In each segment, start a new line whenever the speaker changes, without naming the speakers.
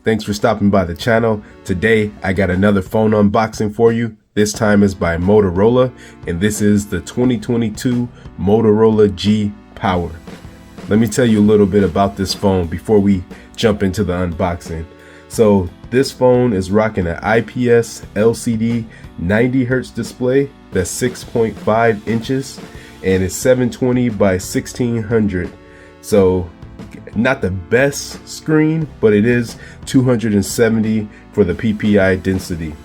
thanks for stopping by the channel. Today I got another phone unboxing for you. This time is by Motorola, and this is the 2022 Motorola G Power. Let me tell you a little bit about this phone before we jump into the unboxing. So this phone is rocking an IPS LCD 90 Hz display that's 6.5 inches and it's 720 by 1600. So not the best screen, but it is 270 for the PPI density.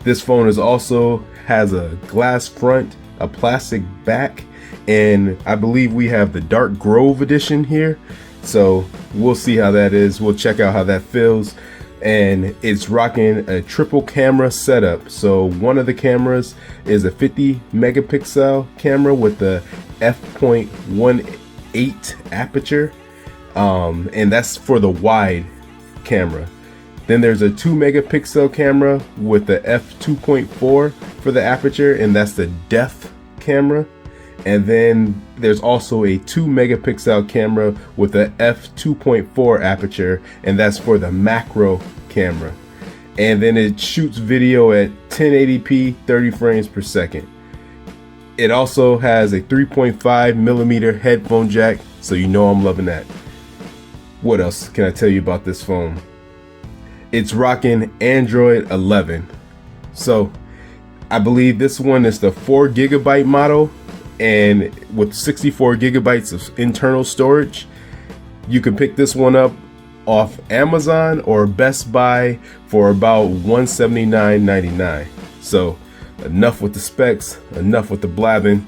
This phone also has a glass front, a plastic back, and I believe we have the Dark Grove edition here. So we'll see how that is. We'll check out how that feels. And it's rocking a triple camera setup. So one of the cameras is a 50 megapixel camera with the f.18 aperture, and that's for the wide camera. Then there's a 2 megapixel camera with the f2.4 for the aperture, and that's the depth camera. And then there's also a 2 megapixel camera with a f2.4 aperture, and that's for the macro camera. And then it shoots video at 1080p 30 frames per second. It also has a 3.5 millimeter headphone jack, so you know I'm loving that. What else can I tell you about this phone? It's rocking Android 11. So I believe this one is the 4 gigabyte model, and with 64 gigabytes of internal storage. You can pick this one up off Amazon or Best Buy for about $179.99. So enough with the specs, enough with the blabbing.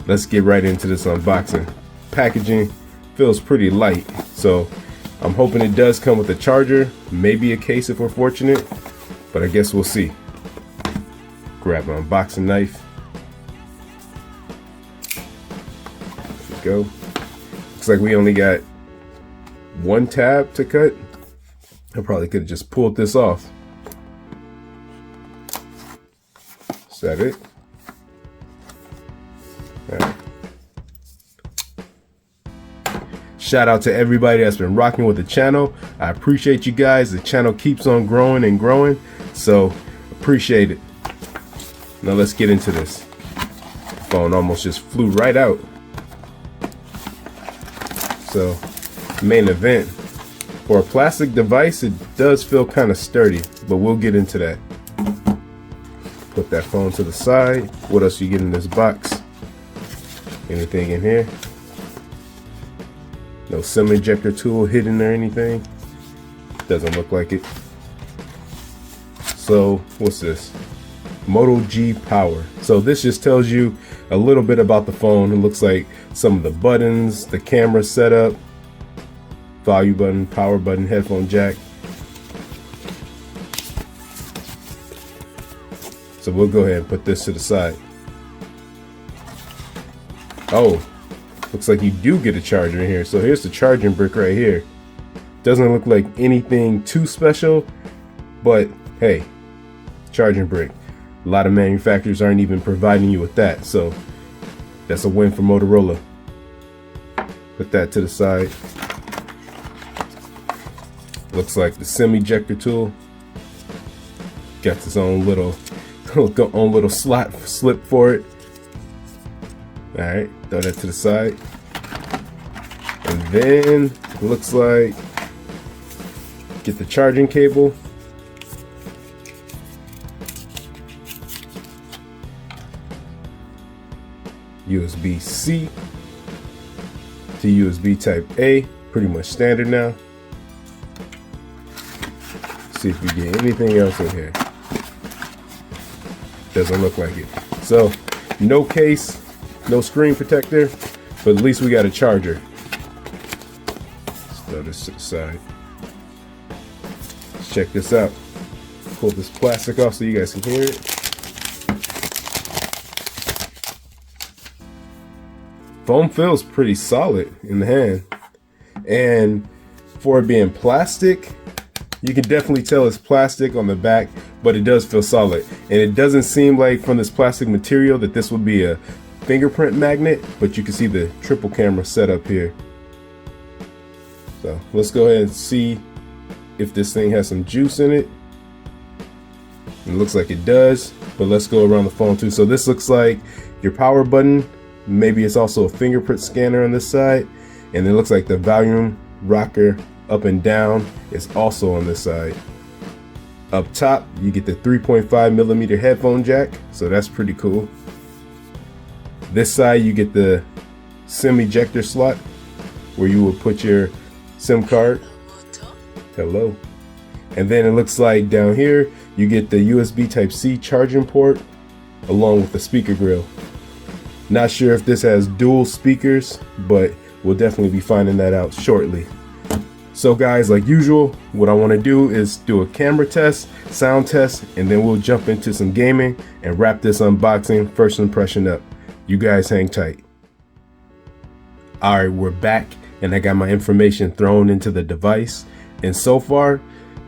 Let's get right into this unboxing. Packaging feels pretty light, so I'm hoping it does come with a charger, maybe a case if we're fortunate, but I guess we'll see. Grab my unboxing knife. There we go. Looks like we only got one tab to cut. I probably could have just pulled this off. Is that it? All right. Shout out to everybody that's been rocking with the channel. I appreciate you guys. The channel keeps on growing and growing, so appreciate it. Now let's get into this. Phone almost just flew right out. So main event. For a plastic device, it does feel kind of sturdy, but we'll get into that. Put that phone to the side. What else you get in this box? Anything in here? No SIM ejector tool hidden or anything. Doesn't look like it. So what's this? Moto G Power. So this just tells you a little bit about the phone. It looks like some of the buttons, the camera setup, volume button, power button, headphone jack. So we'll go ahead and put this to the side. Oh, looks like you do get a charger in here. So here's the charging brick right here. Doesn't look like anything too special, but hey, charging brick. A lot of manufacturers aren't even providing you with that, so that's a win for Motorola. Put that to the side. Looks like the SIM ejector tool. Got its own little slot slip for it. All right, throw that to the side. And then it looks like get the charging cable. USB-C to USB type A, pretty much standard now. See if we get anything else in here. Doesn't look like it. So no case, no screen protector, but at least we got a charger. Let's throw this to the side. Let's check this out. Pull this plastic off so you guys can hear it. Foam feels pretty solid in the hand, and for it being plastic, you can definitely tell it's plastic on the back, but it does feel solid. And it doesn't seem like from this plastic material that this would be a fingerprint magnet, but you can see the triple camera setup here. So let's go ahead and see if this thing has some juice in it. It looks like it does, but let's go around the phone too. So this looks like your power button. Maybe it's also a fingerprint scanner on this side, and it looks like the volume rocker up and down is also on this side. Up top, you get the 3.5mm headphone jack, so that's pretty cool. This side, you get the SIM ejector slot where you will put your SIM card. Hello. And then it looks like down here, you get the USB Type-C charging port along with the speaker grill. Not sure if this has dual speakers, but we'll definitely be finding that out shortly. So guys, like usual, what I want to do is do a camera test, sound test, and then we'll jump into some gaming and wrap this unboxing first impression up. You guys hang tight. All right, we're back, and I got my information thrown into the device. And so far,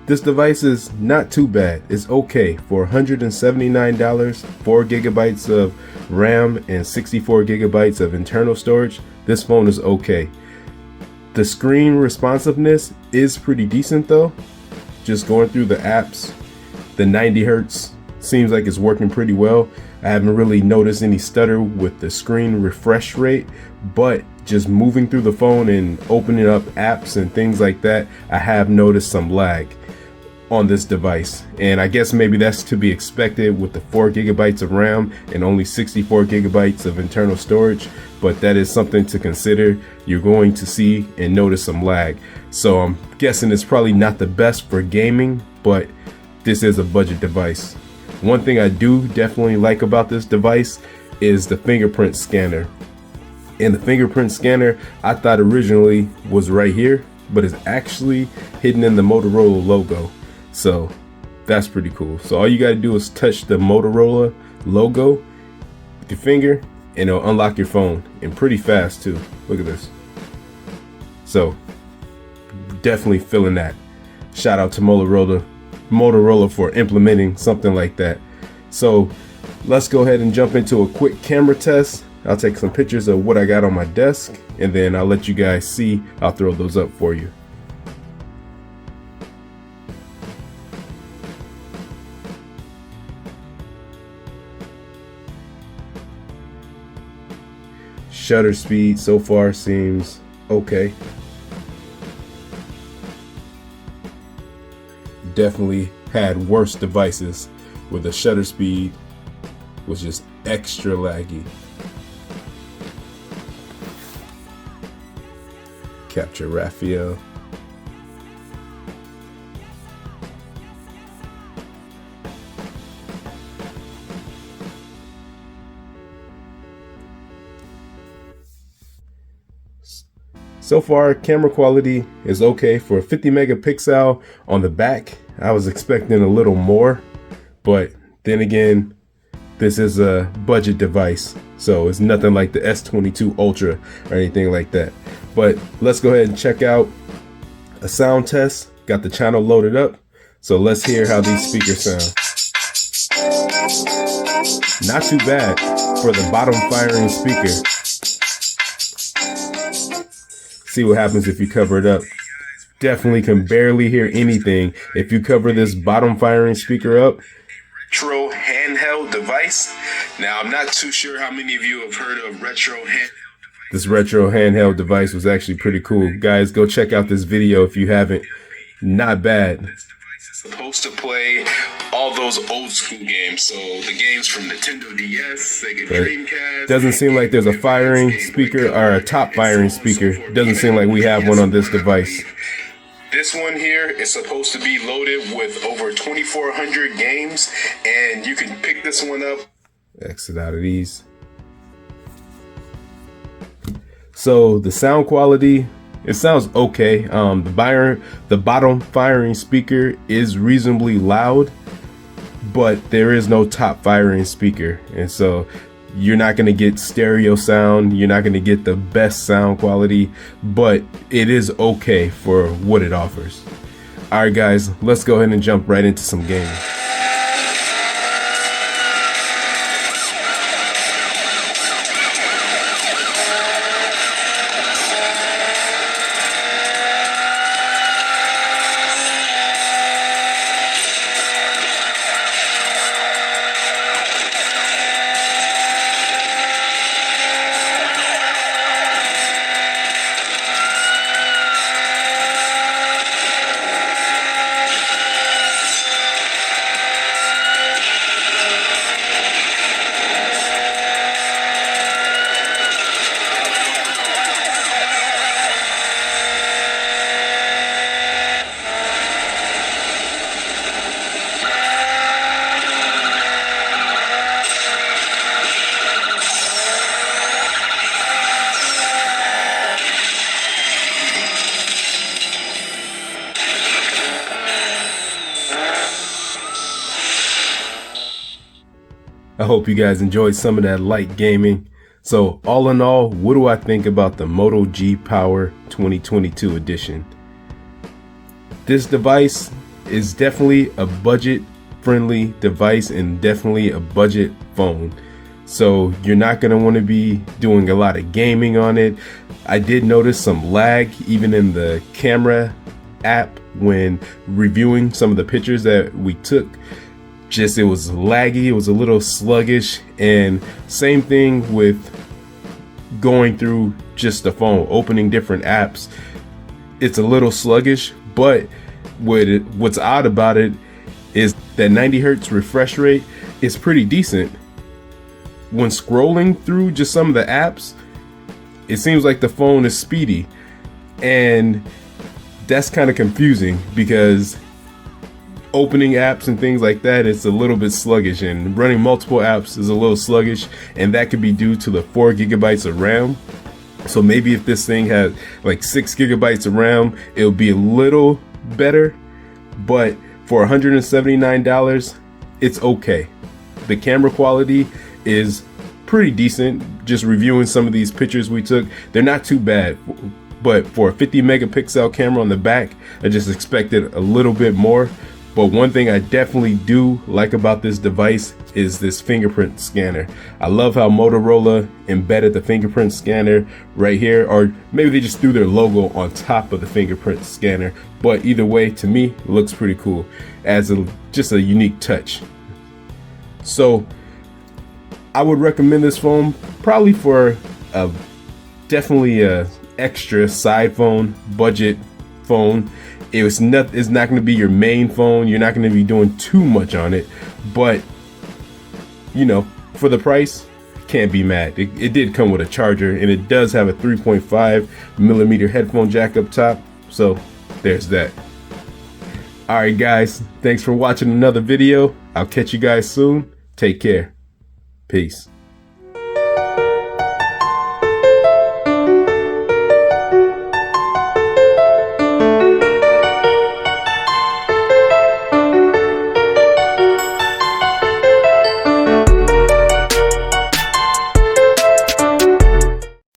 this device is not too bad. It's okay for $179, 4 gigabytes of RAM and 64 gigabytes of internal storage. This phone is okay. The screen responsiveness is pretty decent though. Just going through the apps, the 90 Hertz seems like it's working pretty well. I haven't really noticed any stutter with the screen refresh rate, but just moving through the phone and opening up apps and things like that, I have noticed some lag on this device. And I guess maybe that's to be expected with the 4 gigabytes of RAM and only 64 gigabytes of internal storage, but that is something to consider. You're going to see and notice some lag. So I'm guessing it's probably not the best for gaming, but this is a budget device. One thing I do definitely like about this device is the fingerprint scanner. And the fingerprint scanner, I thought originally was right here, but it's actually hidden in the Motorola logo. So that's pretty cool. So all you got to do is touch the Motorola logo with your finger and it'll unlock your phone, and pretty fast too. Look at this. So definitely feeling that. Shout out to Motorola for implementing something like that. So let's go ahead and jump into a quick camera test. I'll take some pictures of what I got on my desk, and then I'll let you guys see. I'll throw those up for you. Shutter speed so far seems okay. Definitely had worse devices where the shutter speed was just extra laggy. Capture Raphael. So far, camera quality is okay for 50 megapixel on the back. I was expecting a little more, but then again, this is a budget device, so it's nothing like the S22 Ultra or anything like that. But let's go ahead and check out a sound test. Got the channel loaded up, so let's hear how these speakers sound. Not too bad for the bottom firing speaker. See what happens if you cover it up. Definitely can barely hear anything if you cover this bottom firing speaker up. Retro handheld device. Now I'm not too sure how many of you have heard of retro handheld. This retro handheld device was actually pretty cool. Guys, go check out this video if you haven't. Not bad. This device is supposed to play all those old school games. So the games from Nintendo DS, Sega Dreamcast. Doesn't seem like there's a firing speaker or a top firing speaker. Doesn't seem like we have one on this device. This one here is supposed to be loaded with over 2,400 games, and you can pick this one up. Exit out of these. So the sound quality, it sounds okay. The bottom firing speaker is reasonably loud, but there is no top firing speaker, and so you're not going to get stereo sound. You're not going to get the best sound quality, but it is okay for what it offers. All right, guys, let's go ahead and jump right into some gaming. I hope you guys enjoyed some of that light gaming. So all in all, what do I think about the Moto G Power 2022 edition? This device is definitely a budget friendly device and definitely a budget phone. So you're not going to want to be doing a lot of gaming on it. I did notice some lag even in the camera app when reviewing some of the pictures that we took. Just it was laggy, it was a little sluggish, and same thing with going through just the phone, opening different apps. It's a little sluggish, but what's odd about it is that 90 hertz refresh rate is pretty decent. When scrolling through just some of the apps, it seems like the phone is speedy, and that's kind of confusing because opening apps and things like that, it's a little bit sluggish, and running multiple apps is a little sluggish, and that could be due to the 4 gigabytes of RAM. So maybe if this thing had like 6 gigabytes of RAM, it'll be a little better, but for $179, it's okay. The camera quality is pretty decent. Just reviewing some of these pictures we took, they're not too bad, but for a 50 megapixel camera on the back, I just expected a little bit more. But one thing I definitely do like about this device is this fingerprint scanner. I love how Motorola embedded the fingerprint scanner right here, or maybe they just threw their logo on top of the fingerprint scanner. But either way, to me, it looks pretty cool as just a unique touch. So I would recommend this phone probably for definitely a extra side phone, budget phone. It's not going to be your main phone. You're not going to be doing too much on it, but you know, for the price, can't be mad. It did come with a charger, and it does have a 3.5 millimeter headphone jack up top. So there's that. All right, guys, thanks for watching another video. I'll catch you guys soon. Take care. Peace.